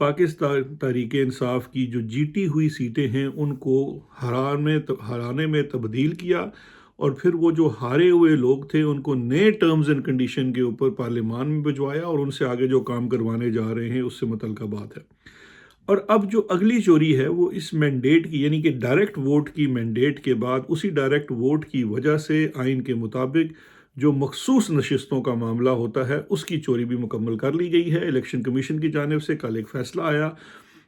پاکستان تحریک انصاف کی جو جیتی ہوئی سیٹیں ہیں ان کو ہرانے میں تبدیل کیا، اور پھر وہ جو ہارے ہوئے لوگ تھے ان کو نئے ٹرمز اینڈ کنڈیشن کے اوپر پارلیمان میں بھجوایا، اور ان سے آگے جو کام کروانے جا رہے ہیں اس سے متعلقہ بات ہے۔ اور اب جو اگلی چوری ہے وہ اس مینڈیٹ کی، یعنی کہ ڈائریکٹ ووٹ کی مینڈیٹ کے بعد اسی ڈائریکٹ ووٹ کی وجہ سے آئین کے مطابق جو مخصوص نشستوں کا معاملہ ہوتا ہے اس کی چوری بھی مکمل کر لی گئی ہے۔ الیکشن کمیشن کی جانب سے کل ایک فیصلہ آیا،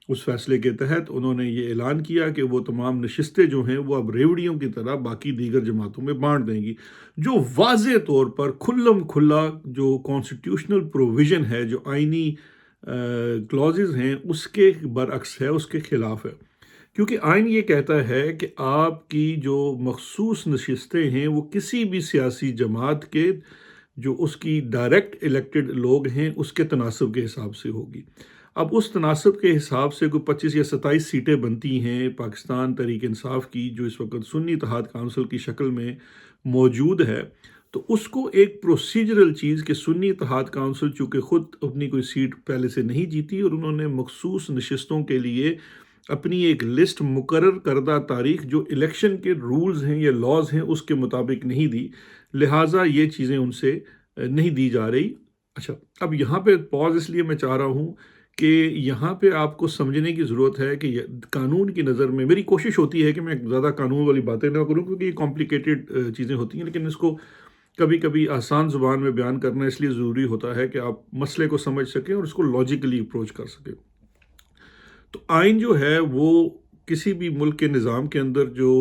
اس فیصلے کے تحت انہوں نے یہ اعلان کیا کہ وہ تمام نشستیں جو ہیں وہ اب ریوڑیوں کی طرح باقی دیگر جماعتوں میں بانٹ دیں گی، جو واضح طور پر کھلم کھلا جو کانسٹیٹیوشنل پروویژن ہے، جو آئینی کلازز ہیں اس کے برعکس ہے، اس کے خلاف ہے۔ کیونکہ آئین یہ کہتا ہے کہ آپ کی جو مخصوص نشستیں ہیں وہ کسی بھی سیاسی جماعت کے جو اس کی ڈائریکٹ الیکٹڈ لوگ ہیں اس کے تناسب کے حساب سے ہوگی۔ اب اس تناسب کے حساب سے کوئی 25 یا 27 سیٹیں بنتی ہیں پاکستان تحریک انصاف کی، جو اس وقت سنی اتحاد کونسل کی شکل میں موجود ہے، تو اس کو ایک پروسیجرل چیز کہ سنی اتحاد کونسل چونکہ خود اپنی کوئی سیٹ پہلے سے نہیں جیتی اور انہوں نے مخصوص نشستوں کے لیے اپنی ایک لسٹ مقرر کردہ تاریخ جو الیکشن کے رولز ہیں یا لاز ہیں اس کے مطابق نہیں دی، لہٰذا یہ چیزیں ان سے نہیں دی جا رہی۔ اچھا، اب یہاں پہ پاز اس لیے میں چاہ رہا ہوں کہ یہاں پہ آپ کو سمجھنے کی ضرورت ہے کہ قانون کی نظر میں میری کوشش ہوتی ہے کہ میں زیادہ قانون والی باتیں نہ کروں کیونکہ یہ کمپلیکیٹڈ چیزیں ہوتی ہیں، لیکن اس کو کبھی کبھی آسان زبان میں بیان کرنا اس لیے ضروری ہوتا ہے کہ آپ مسئلے کو سمجھ سکیں اور اس کو لاجیکلی اپروچ کر سکیں۔ تو آئین جو ہے وہ کسی بھی ملک کے نظام کے اندر جو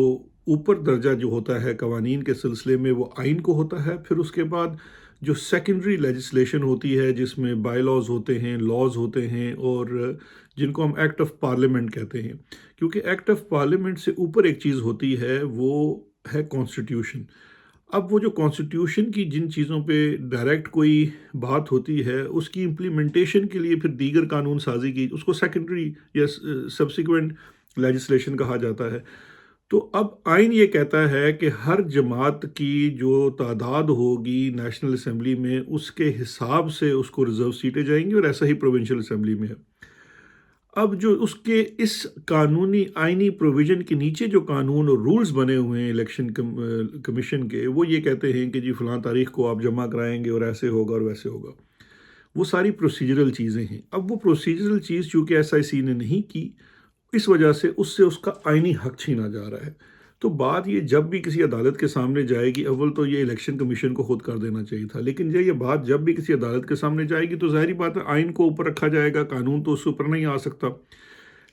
اوپر درجہ جو ہوتا ہے قوانین کے سلسلے میں وہ آئین کو ہوتا ہے، پھر اس کے بعد جو سیکنڈری لیجسلیشن ہوتی ہے جس میں بائی لاز ہوتے ہیں، لاز ہوتے ہیں، اور جن کو ہم ایکٹ آف پارلیمنٹ کہتے ہیں، کیونکہ ایکٹ آف پارلیمنٹ سے اوپر ایک چیز ہوتی ہے وہ ہے کانسٹیٹیوشن۔ اب وہ جو کانسٹیٹیوشن کی جن چیزوں پہ ڈائریکٹ کوئی بات ہوتی ہے اس کی امپلیمنٹیشن کے لیے پھر دیگر قانون سازی کی، اس کو سیکنڈری یا سبسیکوینٹ لیجسلیشن کہا جاتا ہے۔ تو اب آئین یہ کہتا ہے کہ ہر جماعت کی جو تعداد ہوگی نیشنل اسمبلی میں اس کے حساب سے اس کو ریزرو سیٹیں جائیں گی، اور ایسا ہی پروونشل اسمبلی میں ہے۔ اب جو اس کے اس قانونی آئینی پروویژن کے نیچے جو قانون اور رولز بنے ہوئے ہیں الیکشن کمیشن کے، وہ یہ کہتے ہیں کہ جی فلاں تاریخ کو آپ جمع کرائیں گے اور ایسے ہوگا اور ویسے ہوگا۔ وہ ساری پروسیجرل چیزیں ہیں۔ اب وہ پروسیجرل چیز چونکہ ایس آئی سی نے نہیں کی، اس وجہ سے اس کا آئینی حق چھینا جا رہا ہے۔ تو بات یہ جب بھی کسی عدالت کے سامنے جائے گی، اول تو یہ الیکشن کمیشن کو خود کر دینا چاہیے تھا، لیکن یہ بات جب بھی کسی عدالت کے سامنے جائے گی تو ظاہری بات ہے آئین کو اوپر رکھا جائے گا، قانون تو اس کے اوپر نہیں آ سکتا۔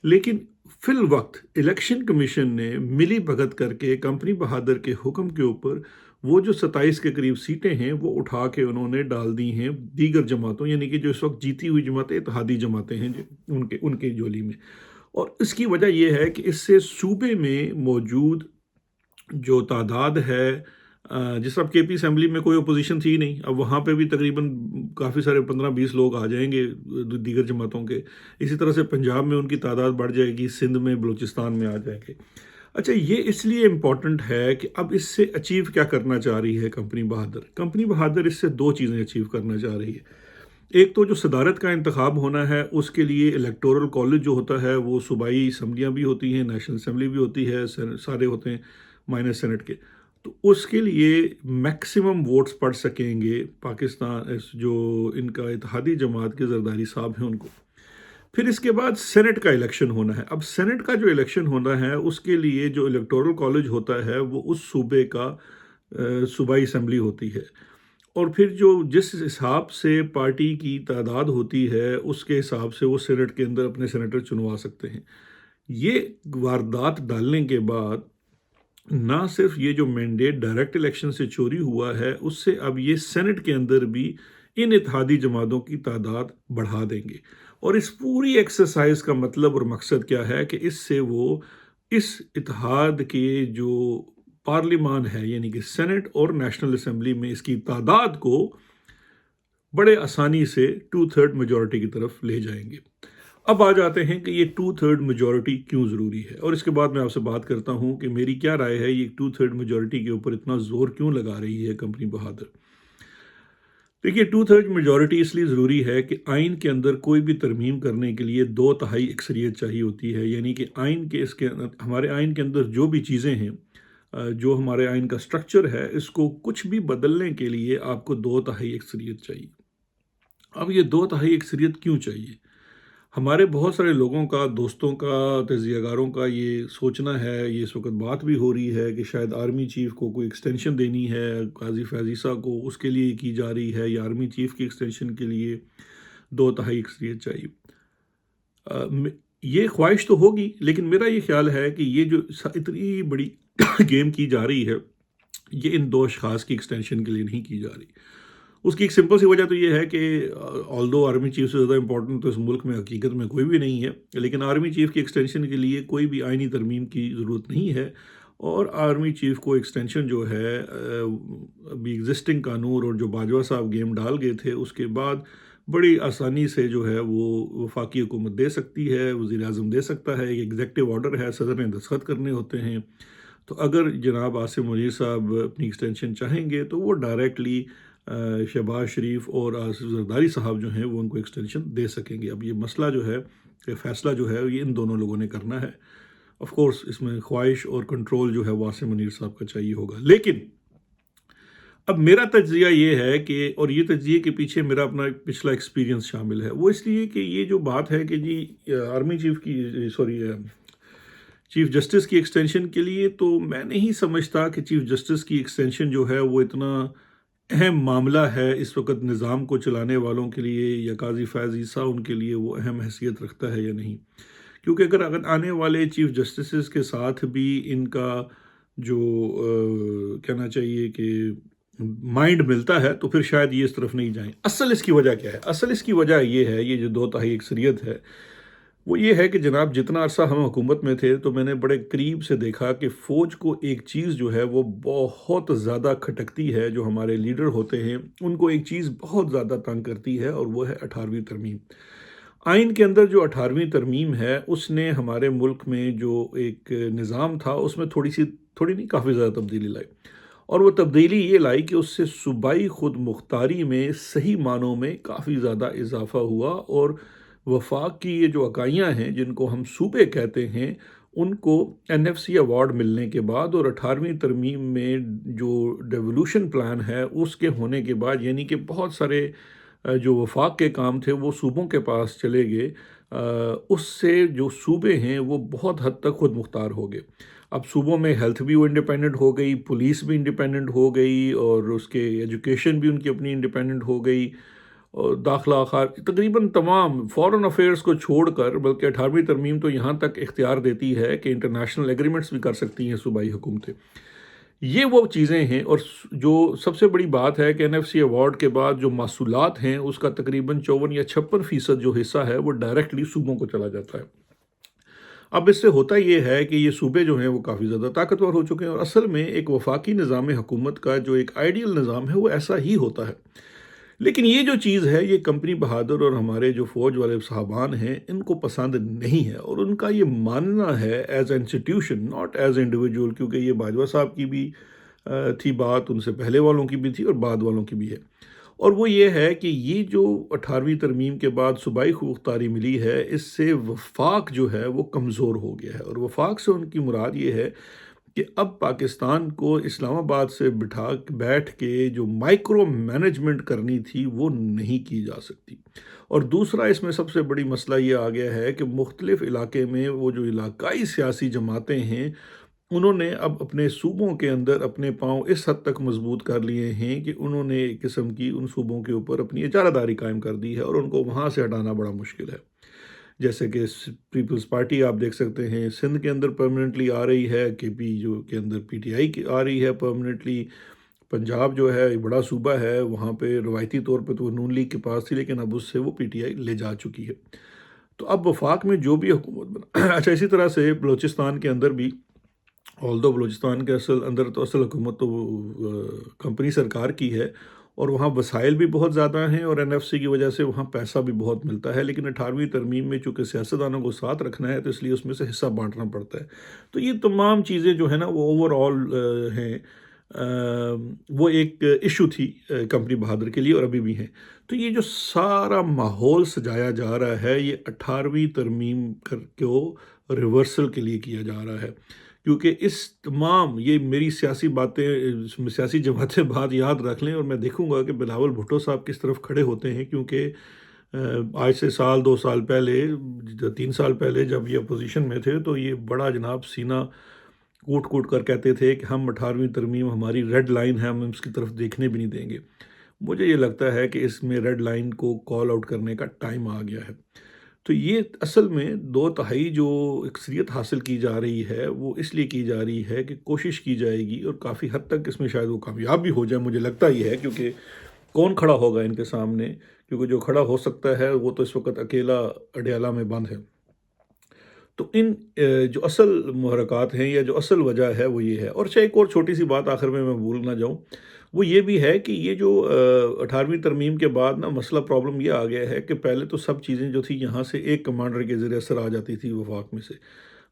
لیکن فی الوقت الیکشن کمیشن نے ملی بھگت کر کے کمپنی بہادر کے حکم کے اوپر وہ جو 27 کے قریب سیٹیں ہیں وہ اٹھا کے انہوں نے ڈال دی ہیں دیگر جماعتوں، یعنی کہ جو اس وقت جیتی ہوئی جماعتیں اتحادی جماعتیں ہیں ان کے جولی میں۔ اور اس کی وجہ یہ ہے کہ اس سے صوبے میں موجود جو تعداد ہے، جس اب کے پی اسمبلی میں کوئی اپوزیشن تھی نہیں، اب وہاں پہ بھی تقریباً کافی سارے 15-20 لوگ آ جائیں گے دیگر جماعتوں کے۔ اسی طرح سے پنجاب میں ان کی تعداد بڑھ جائے گی، سندھ میں، بلوچستان میں آ جائیں گے۔ اچھا، یہ اس لیے امپورٹنٹ ہے کہ اب اس سے اچیو کیا کرنا چاہ رہی ہے کمپنی بہادر۔ کمپنی بہادر اس سے دو چیزیں اچیو کرنا چاہ رہی ہے۔ ایک تو جو صدارت کا انتخاب ہونا ہے اس کے لیے الیکٹورل کالج جو ہوتا ہے وہ صوبائی اسمبلیاں بھی ہوتی ہیں، نیشنل اسمبلی بھی ہوتی ہے، سارے ہوتے ہیں مائنس سینٹ کے، تو اس کے لیے میکسیمم ووٹس پڑ سکیں گے پاکستان جو ان کا اتحادی جماعت کے زرداری صاحب ہیں ان کو۔ پھر اس کے بعد سینٹ کا الیکشن ہونا ہے۔ اب سینٹ کا جو الیکشن ہونا ہے اس کے لیے جو الیکٹورل کالج ہوتا ہے وہ اس صوبے کا صوبائی اسمبلی ہوتی ہے، اور پھر جو جس حساب سے پارٹی کی تعداد ہوتی ہے اس کے حساب سے وہ سینٹ کے اندر اپنے سینیٹر چنوا سکتے ہیں۔ یہ واردات ڈالنے کے بعد نہ صرف یہ جو مینڈیٹ ڈائریکٹ الیکشن سے چوری ہوا ہے، اس سے اب یہ سینٹ کے اندر بھی ان اتحادی جماعتوں کی تعداد بڑھا دیں گے۔ اور اس پوری ایکسرسائز کا مطلب اور مقصد کیا ہے کہ اس سے وہ اس اتحاد کے جو پارلیمان ہے یعنی کہ سینٹ اور نیشنل اسمبلی میں اس کی تعداد کو بڑے آسانی سے 2/3 میجورٹی کی طرف لے جائیں گے۔ اب آ جاتے ہیں کہ یہ 2/3 میجورٹی کیوں ضروری ہے، اور اس کے بعد میں آپ سے بات کرتا ہوں کہ میری کیا رائے ہے یہ 2/3 میجورٹی کے اوپر اتنا زور کیوں لگا رہی ہے کمپنی بہادر۔ دیکھیے 2/3 میجورٹی اس لیے ضروری ہے کہ آئین کے اندر کوئی بھی ترمیم کرنے کے لیے 2/3 اکثریت چاہیے ہوتی ہے، یعنی کہ آئین کے ہمارے آئین کے اندر جو بھی چیزیں ہیں، جو ہمارے آئین کا سٹرکچر ہے، اس کو کچھ بھی بدلنے کے لیے آپ کو 2/3 اکثریت چاہیے۔ اب یہ 2/3 اکثریت کیوں چاہیے؟ ہمارے بہت سارے لوگوں کا، دوستوں کا، تجزیہ کاروں کا یہ سوچنا ہے، یہ اس وقت بات بھی ہو رہی ہے کہ شاید آرمی چیف کو کوئی ایکسٹینشن دینی ہے، قاضی فیض عیسیٰ کو، اس کے لیے کی جا رہی ہے، یا آرمی چیف کی ایکسٹینشن کے لیے 2/3 اکثریت چاہیے۔ یہ خواہش تو ہوگی، لیکن میرا یہ خیال ہے کہ یہ جو اتنی بڑی گیم کی جا رہی ہے، یہ ان 2 اشخاص کی ایکسٹینشن کے لیے نہیں کی جا رہی۔ اس کی ایک سمپل سی وجہ تو یہ ہے کہ آلدو آرمی چیف سے زیادہ امپورٹنٹ تو اس ملک میں حقیقت میں کوئی بھی نہیں ہے، لیکن آرمی چیف کی ایکسٹینشن کے لیے کوئی بھی آئینی ترمیم کی ضرورت نہیں ہے، اور آرمی چیف کو ایکسٹینشن جو ہے ابھی ایگزسٹنگ قانون اور جو باجوہ صاحب گیم ڈال گئے تھے اس کے بعد بڑی آسانی سے جو ہے وہ وفاقی حکومت دے سکتی ہے، وزیر اعظم دے سکتا ہے، ایک ایگزیکٹو آرڈر ہے، صدر نے دستخط کرنے ہوتے ہیں۔ تو اگر جناب عاصم منیر صاحب اپنی ایکسٹینشن چاہیں گے تو وہ ڈائریکٹلی شہباز شریف اور آصف زرداری صاحب جو ہیں وہ ان کو ایکسٹینشن دے سکیں گے۔ اب یہ مسئلہ جو ہے، یہ فیصلہ جو ہے، یہ ان دونوں لوگوں نے کرنا ہے۔ آف کورس اس میں خواہش اور کنٹرول جو ہے وہ عاصم منیر صاحب کا چاہیے ہوگا، لیکن اب میرا تجزیہ یہ ہے کہ، اور یہ تجزیے کے پیچھے میرا اپنا پچھلا ایکسپیرینس شامل ہے، وہ اس لیے کہ یہ جو بات ہے کہ جی آرمی چیف کی، چیف جسٹس کی ایکسٹینشن کے لیے، تو میں نہیں سمجھتا کہ چیف جسٹس کی ایکسٹینشن جو ہے وہ اتنا اہم معاملہ ہے اس وقت نظام کو چلانے والوں کے لیے، یا قاضی فیض عیسیٰ ان کے لیے وہ اہم حیثیت رکھتا ہے یا نہیں۔ کیونکہ اگر آنے والے چیف جسٹسز کے ساتھ بھی ان کا جو کہنا چاہیے کہ مائنڈ ملتا ہے تو پھر شاید یہ اس طرف نہیں جائیں۔ اصل اس کی وجہ کیا ہے؟ اصل اس کی وجہ یہ ہے، یہ جو 2/3 اکثریت ہے، وہ یہ ہے کہ جناب جتنا عرصہ ہم حکومت میں تھے تو میں نے بڑے قریب سے دیکھا کہ فوج کو ایک چیز جو ہے وہ بہت زیادہ کھٹکتی ہے، جو ہمارے لیڈر ہوتے ہیں ان کو ایک چیز بہت زیادہ تنگ کرتی ہے، اور وہ ہے 18ویں ترمیم۔ آئین کے اندر جو 18ویں ترمیم ہے، اس نے ہمارے ملک میں جو ایک نظام تھا اس میں تھوڑی نہیں، کافی زیادہ تبدیلی لائی، اور وہ تبدیلی یہ لائی کہ اس سے صوبائی خود مختاری میں صحیح معنوں میں کافی زیادہ اضافہ ہوا، اور وفاق کی یہ جو اکائیاں ہیں جن کو ہم صوبے کہتے ہیں، ان کو NFC ایوارڈ ملنے کے بعد، اور 18ویں ترمیم میں جو ڈیولوشن پلان ہے اس کے ہونے کے بعد، یعنی کہ بہت سارے جو وفاق کے کام تھے وہ صوبوں کے پاس چلے گئے، اس سے جو صوبے ہیں وہ بہت حد تک خود مختار ہو گئے۔ اب صوبوں میں ہیلتھ بھی وہ انڈیپینڈنٹ ہو گئی، پولیس بھی انڈیپینڈنٹ ہو گئی، اور اس کے ایجوکیشن بھی ان کی اپنی انڈیپینڈنٹ ہو گئی، اور داخلہ تقریباً تمام فورن افیئرس کو چھوڑ کر، بلکہ 18ویں ترمیم تو یہاں تک اختیار دیتی ہے کہ انٹرنیشنل ایگریمنٹس بھی کر سکتی ہیں صوبائی حکومتیں۔ یہ وہ چیزیں ہیں، اور جو سب سے بڑی بات ہے کہ NFC ایوارڈ کے بعد جو محصولات ہیں اس کا تقریباً 54 یا 56% جو حصہ ہے وہ ڈائریکٹلی صوبوں کو چلا جاتا ہے۔ اب اس سے ہوتا یہ ہے کہ یہ صوبے جو ہیں وہ کافی زیادہ طاقتور ہو چکے ہیں، اور اصل میں ایک وفاقی نظام حکومت کا جو ایک آئیڈیل نظام ہے وہ ایسا ہی ہوتا ہے۔ لیکن یہ جو چیز ہے، یہ کمپنی بہادر اور ہمارے جو فوج والے صاحبان ہیں ان کو پسند نہیں ہے، اور ان کا یہ ماننا ہے as a institution, not as a individual, کیونکہ یہ باجوہ صاحب کی بھی تھی بات، ان سے پہلے والوں کی بھی تھی اور بعد والوں کی بھی ہے، اور وہ یہ ہے کہ یہ جو 18ویں ترمیم کے بعد صوبائی مختاری ملی ہے، اس سے وفاق جو ہے وہ کمزور ہو گیا ہے، اور وفاق سے ان کی مراد یہ ہے کہ اب پاکستان کو اسلام آباد سے بیٹھ کے جو مائکرو مینجمنٹ کرنی تھی وہ نہیں کی جا سکتی۔ اور دوسرا اس میں سب سے بڑی مسئلہ یہ آ گیا ہے کہ مختلف علاقے میں وہ جو علاقائی سیاسی جماعتیں ہیں، انہوں نے اب اپنے صوبوں کے اندر اپنے پاؤں اس حد تک مضبوط کر لیے ہیں کہ انہوں نے ایک قسم کی ان صوبوں کے اوپر اپنی اجارہ داری قائم کر دی ہے، اور ان کو وہاں سے ہٹانا بڑا مشکل ہے۔ جیسے کہ پیپلز پارٹی آپ دیکھ سکتے ہیں سندھ کے اندر پرمننٹلی آ رہی ہے، KP جو کے اندر PTI کی آ رہی ہے پرمننٹلی، پنجاب جو ہے بڑا صوبہ ہے، وہاں پہ روایتی طور پہ تو نون لیگ کے پاس تھی، لیکن اب اس سے وہ PTI لے جا چکی ہے۔ تو اب وفاق میں جو بھی حکومت بنا اچھا، اسی طرح سے بلوچستان کے اندر بھی، آلدو بلوچستان کے اصل حکومت تو کمپنی سرکار کی ہے، اور وہاں وسائل بھی بہت زیادہ ہیں، اور NFC کی وجہ سے وہاں پیسہ بھی بہت ملتا ہے، لیکن 18ویں ترمیم میں چونکہ سیاستدانوں کو ساتھ رکھنا ہے تو اس لیے اس میں سے حصہ بانٹنا پڑتا ہے۔ تو یہ تمام چیزیں جو ہے نا وہ اوور آل ہیں وہ ایک ایشو تھی کمپنی بہادر کے لیے اور ابھی بھی ہیں۔ تو یہ جو سارا ماحول سجایا جا رہا ہے یہ 18ویں ترمیم کو ریورسل کے لیے کیا جا رہا ہے، کیونکہ اس تمام یہ میری سیاسی باتیں سیاسی جماعتیں بات یاد رکھ لیں، اور میں دیکھوں گا کہ بلاول بھٹو صاحب کس طرف کھڑے ہوتے ہیں، کیونکہ آج سے سال 2 سال پہلے 3 سال پہلے جب یہ اپوزیشن میں تھے تو یہ بڑا جناب سینہ کوٹ کوٹ کر کہتے تھے کہ ہم 18ویں ترمیم ہماری ریڈ لائن ہے، ہم اس کی طرف دیکھنے بھی نہیں دیں گے۔ مجھے یہ لگتا ہے کہ اس میں ریڈ لائن کو کال آؤٹ کرنے کا ٹائم آ گیا ہے۔ تو یہ اصل میں 2 تہائی جو اکثریت حاصل کی جا رہی ہے وہ اس لیے کی جا رہی ہے کہ کوشش کی جائے گی، اور کافی حد تک اس میں شاید وہ کامیاب بھی ہو جائے، مجھے لگتا ہی ہے، کیونکہ کون کھڑا ہوگا ان کے سامنے؟ کیونکہ جو کھڑا ہو سکتا ہے وہ تو اس وقت اکیلا اڈیالہ میں بند ہے۔ تو ان جو اصل محرکات ہیں یا جو اصل وجہ ہے وہ یہ ہے، اور اچھا ایک اور چھوٹی سی بات آخر میں بھول نہ جاؤں، وہ یہ بھی ہے کہ یہ جو 18ویں ترمیم کے بعد نا مسئلہ پرابلم یہ آ گیا ہے کہ پہلے تو سب چیزیں جو تھی یہاں سے ایک کمانڈر کے زیر اثر آ جاتی تھی وفاق میں سے۔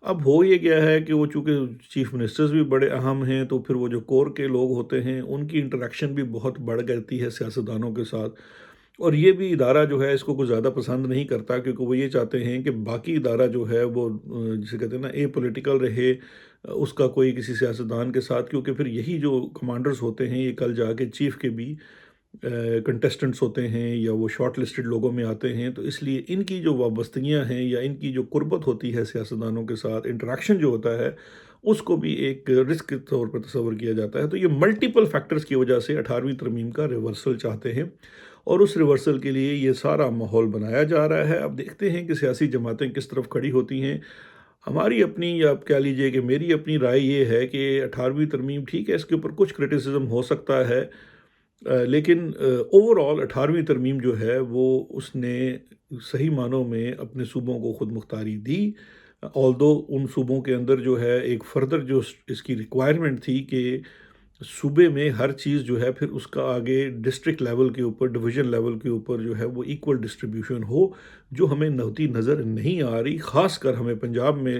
اب ہو یہ گیا ہے کہ وہ چونکہ چیف منسٹرز بھی بڑے اہم ہیں، تو پھر وہ جو کور کے لوگ ہوتے ہیں ان کی انٹریکشن بھی بہت بڑھ جاتی ہے سیاستدانوں کے ساتھ، اور یہ بھی ادارہ جو ہے اس کو کچھ زیادہ پسند نہیں کرتا، کیونکہ وہ یہ چاہتے ہیں کہ باقی ادارہ جو ہے وہ جسے کہتے ہیں نا اے پولیٹیکل رہے، اس کا کوئی کسی سیاستدان کے ساتھ، کیونکہ پھر یہی جو کمانڈرز ہوتے ہیں یہ کل جا کے چیف کے بھی کنٹیسٹنٹس ہوتے ہیں یا وہ شارٹ لسٹڈ لوگوں میں آتے ہیں، تو اس لیے ان کی جو وابستگیاں ہیں یا ان کی جو قربت ہوتی ہے سیاستدانوں کے ساتھ، انٹریکشن جو ہوتا ہے، اس کو بھی ایک رسک کے طور پر تصور کیا جاتا ہے۔ تو یہ ملٹیپل فیکٹرز کی وجہ سے 18ویں ترمیم کا ریورسل چاہتے ہیں، اور اس ریورسل کے لیے یہ سارا ماحول بنایا جا رہا ہے۔ اب دیکھتے ہیں کہ سیاسی جماعتیں کس طرف کھڑی ہوتی ہیں۔ ہماری اپنی، یا آپ کہہ لیجئے کہ میری اپنی رائے یہ ہے کہ 18ویں ترمیم ٹھیک ہے، اس کے اوپر کچھ کرٹیسزم ہو سکتا ہے، لیکن اوور آل 18ویں ترمیم جو ہے وہ اس نے صحیح معنوں میں اپنے صوبوں کو خود مختاری دی، آلدو ان صوبوں کے اندر جو ہے ایک فردر جو اس کی ریکوائرمنٹ تھی کہ صوبے میں ہر چیز جو ہے پھر اس کا آگے ڈسٹرکٹ لیول کے اوپر، ڈویژن لیول کے اوپر جو ہے وہ ایکول ڈسٹریبیوشن ہو، جو ہمیں ہوتی نظر نہیں آ رہی، خاص کر ہمیں پنجاب میں،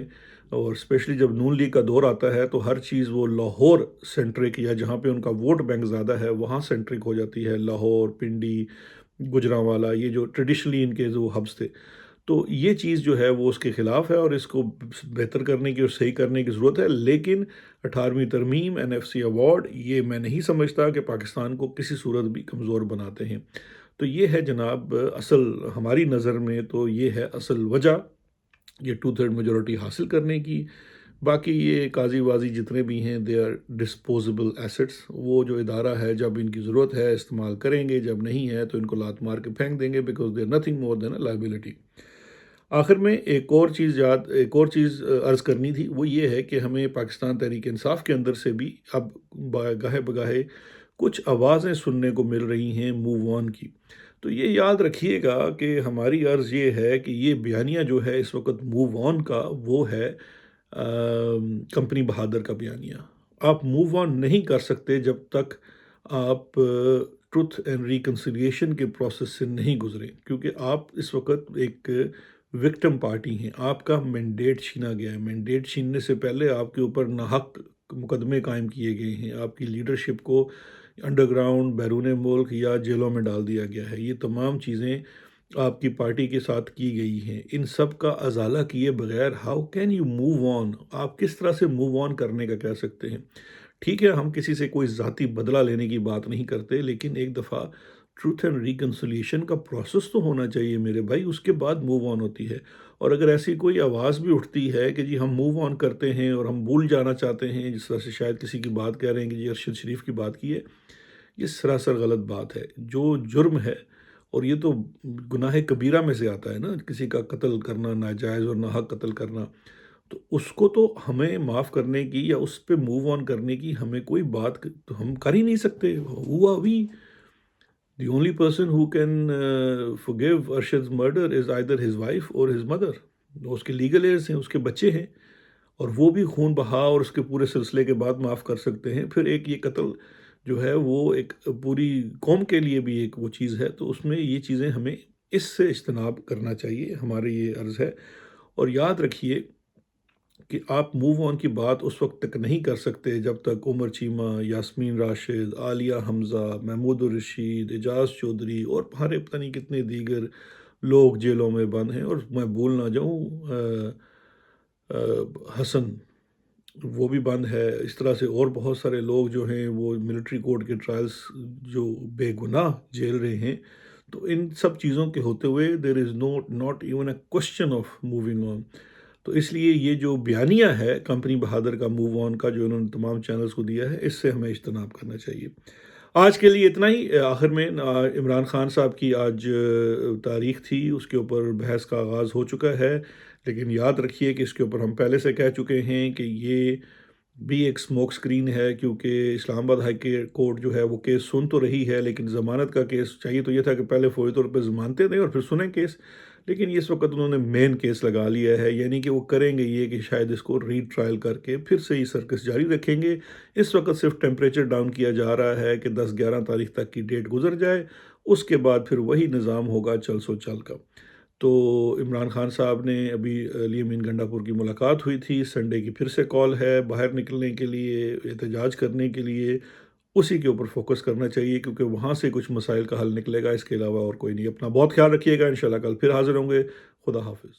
اور اسپیشلی جب نون لیگ کا دور آتا ہے تو ہر چیز وہ لاہور سینٹرک، یا جہاں پہ ان کا ووٹ بینک زیادہ ہے وہاں سینٹرک ہو جاتی ہے، لاہور، پنڈی، گجرانوالا، یہ جو ٹریڈیشنلی ان کے جو ہبس تھے۔ تو یہ چیز جو ہے وہ اس کے خلاف ہے، اور اس کو بہتر کرنے کی اور صحیح کرنے کی ضرورت ہے، لیکن 18ویں ترمیم، NFC ایوارڈ، یہ میں نہیں سمجھتا کہ پاکستان کو کسی صورت بھی کمزور بناتے ہیں۔ تو یہ ہے جناب اصل، ہماری نظر میں تو یہ ہے اصل وجہ، یہ 2/3 میجورٹی حاصل کرنے کی۔ باقی یہ قاضی وازی جتنے بھی ہیں دے آر ڈسپوزیبل ایسٹس، وہ جو ادارہ ہے جب ان کی ضرورت ہے استعمال کریں گے، جب نہیں ہے تو ان کو لات مار کے پھینک دیں گے، because they are nothing more than a liability. آخر میں ایک اور چیز عرض کرنی تھی، وہ یہ ہے کہ ہمیں پاکستان تحریک انصاف کے اندر سے بھی اب گاہے بگاہے کچھ آوازیں سننے کو مل رہی ہیں موو آن کی۔ تو یہ یاد رکھیے گا کہ ہماری عرض یہ ہے کہ یہ بیانیہ جو ہے اس وقت موو آن کا، وہ ہے کمپنی بہادر کا بیانیہ۔ آپ موو آن نہیں کر سکتے جب تک آپ ٹروتھ اینڈ ریکنسیلیشن کے پروسیس سے نہیں گزرے، کیونکہ آپ اس وقت ایک وکٹم پارٹی ہیں، آپ کا مینڈیٹ چھینا گیا ہے، مینڈیٹ چھیننے سے پہلے آپ کے اوپر ناحق مقدمے قائم کیے گئے ہیں، آپ کی لیڈرشپ کو انڈر گراؤنڈ، بیرون ملک یا جیلوں میں ڈال دیا گیا ہے، یہ تمام چیزیں آپ کی پارٹی کے ساتھ کی گئی ہیں، ان سب کا ازالہ کیے بغیر how can you move on, آپ کس طرح سے موو آن کرنے کا کہہ سکتے ہیں؟ ٹھیک ہے، ہم کسی سے کوئی ذاتی بدلہ لینے کی بات نہیں کرتے، لیکن ایک دفعہ ٹروتھ اینڈ ریکنسیلیشن کا پروسیس تو ہونا چاہیے میرے بھائی، اس کے بعد موو آن ہوتی ہے۔ اور اگر ایسی کوئی آواز بھی اٹھتی ہے کہ جی ہم موو آن کرتے ہیں اور ہم بھول جانا چاہتے ہیں، جس طرح سے شاید کسی کی بات کہہ رہے ہیں کہ جی ارشد شریف کی بات کی ہے، یہ سراسر غلط بات ہے۔ جو جرم ہے، اور یہ تو گناہ کبیرہ میں سے آتا ہے نا، کسی کا قتل کرنا، ناجائز اور ناحق قتل کرنا، تو اس کو تو ہمیں معاف کرنے کی یا اس پہ موو آن کرنے کی ہمیں کوئی بات تو ہم کر ہی نہیں سکتے۔ ہوا we the only person who can forgive Arshad's murder is either his wife or his mother، اس کے لیگل ایئرس ہیں، اس کے بچے ہیں، اور وہ بھی خون بہا اور اس کے پورے سلسلے کے بعد معاف کر سکتے ہیں۔ پھر ایک یہ قتل جو ہے وہ ایک پوری قوم کے لیے بھی ایک وہ چیز ہے، تو اس میں یہ چیزیں ہمیں اس سے اجتناب کرنا چاہیے، ہماری یہ عرض ہے۔ اور یاد رکھیے کہ آپ موو آن کی بات اس وقت تک نہیں کر سکتے جب تک عمر چیمہ، یاسمین راشد، عالیہ حمزہ، محمود الرشید، اعجاز چودھری اور ہمارے پتہ نہیں کتنے دیگر لوگ جیلوں میں بند ہیں، اور میں بھول نہ جاؤں حسن، وہ بھی بند ہے، اس طرح سے اور بہت سارے لوگ جو ہیں وہ ملٹری کورٹ کے ٹرائلز جو بے گناہ جیل رہے ہیں. تو ان سب چیزوں کے ہوتے ہوئے there is not even a question of moving on. تو اس لیے یہ جو بیانیہ ہے کمپنی بہادر کا موو آن کا جو انہوں نے تمام چینلز کو دیا ہے، اس سے ہمیں اجتناب کرنا چاہیے. آج کے لیے اتنا ہی. آخر میں عمران خان صاحب کی آج تاریخ تھی، اس کے اوپر بحث کا آغاز ہو چکا ہے، لیکن یاد رکھیے کہ اس کے اوپر ہم پہلے سے کہہ چکے ہیں کہ یہ بھی ایک سموک سکرین ہے، کیونکہ اسلام آباد ہائی کورٹ جو ہے وہ کیس سن تو رہی ہے، لیکن ضمانت کا کیس چاہیے تو یہ تھا کہ پہلے فوری طور پہ ضمانتیں دیں اور پھر سنیں کیس، لیکن اس وقت انہوں نے مین کیس لگا لیا ہے، یعنی کہ وہ کریں گے یہ کہ شاید اس کو ری ٹرائل کر کے پھر سے یہ سرکس جاری رکھیں گے. اس وقت صرف ٹیمپریچر ڈاؤن کیا جا رہا ہے کہ 10-11 تاریخ تک کی ڈیٹ گزر جائے، اس کے بعد پھر وہی نظام ہوگا چل سو چل کا. تو عمران خان صاحب نے ابھی علی امین گنڈا پور کی ملاقات ہوئی تھی، سنڈے کی پھر سے کال ہے باہر نکلنے کے لیے، احتجاج کرنے کے لیے. اسی کے اوپر فوکس کرنا چاہیے کیونکہ وہاں سے کچھ مسائل کا حل نکلے گا، اس کے علاوہ اور کوئی نہیں. اپنا بہت خیال رکھیے گا، انشاءاللہ کل پھر حاضر ہوں گے. خدا حافظ.